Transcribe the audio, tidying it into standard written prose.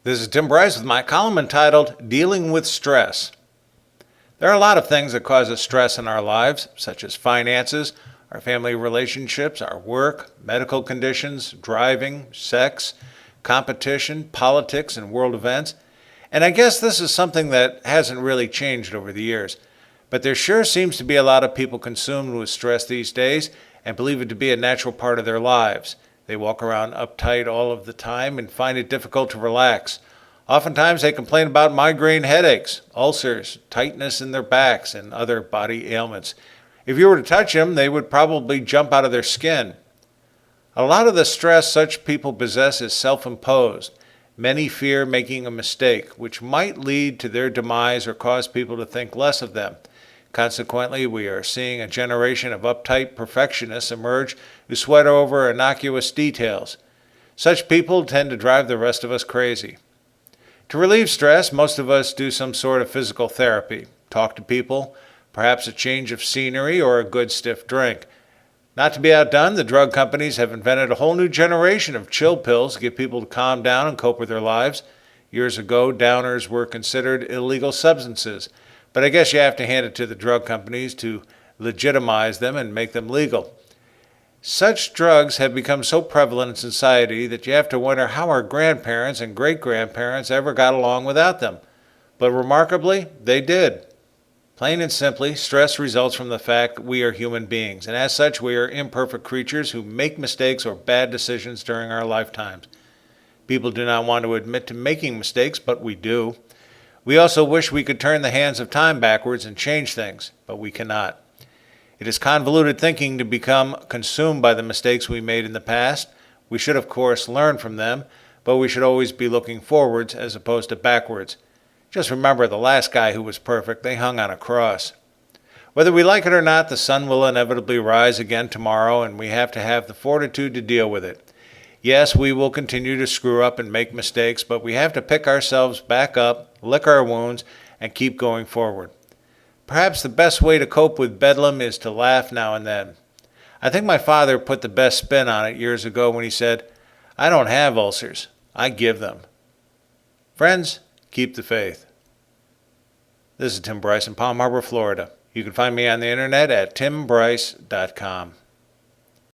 This is Tim Bryce with my column entitled Dealing with Stress. There are a lot of things that cause us stress in our lives, such as finances, our family relationships, our work, medical conditions, driving, sex, competition, politics, and world events. And I guess this is something that hasn't really changed over the years. But there sure seems to be a lot of people consumed with stress these days and believe it to be a natural part of their lives. They walk around uptight all of the time and find it difficult to relax. Oftentimes they complain about migraine headaches, ulcers, tightness in their backs, and other body ailments. If you were to touch them, they would probably jump out of their skin. A lot of the stress such people possess is self-imposed. Many fear making a mistake, which might lead to their demise or cause people to think less of them. Consequently, we are seeing a generation of uptight perfectionists emerge who sweat over innocuous details. Such people tend to drive the rest of us crazy. To relieve stress, most of us do some sort of physical therapy, talk to people, perhaps a change of scenery or a good stiff drink. Not to be outdone, the drug companies have invented a whole new generation of chill pills to get people to calm down and cope with their lives. Years ago, downers were considered illegal substances. But I guess you have to hand it to the drug companies to legitimize them and make them legal. Such drugs have become so prevalent in society that you have to wonder how our grandparents and great-grandparents ever got along without them. But remarkably, they did. Plain and simply, stress results from the fact we are human beings, and as such we are imperfect creatures who make mistakes or bad decisions during our lifetimes. People do not want to admit to making mistakes, but we do. We also wish we could turn the hands of time backwards and change things, but we cannot. It is convoluted thinking to become consumed by the mistakes we made in the past. We should, of course, learn from them, but we should always be looking forwards as opposed to backwards. Just remember the last guy who was perfect, they hung on a cross. Whether we like it or not, the sun will inevitably rise again tomorrow, and we have to have the fortitude to deal with it. Yes, we will continue to screw up and make mistakes, but we have to pick ourselves back up, lick our wounds, and keep going forward. Perhaps the best way to cope with bedlam is to laugh now and then. I think my father put the best spin on it years ago when he said, "I don't have ulcers, I give them." Friends, keep the faith. This is Tim Bryce in Palm Harbor, Florida. You can find me on the internet at timbryce.com.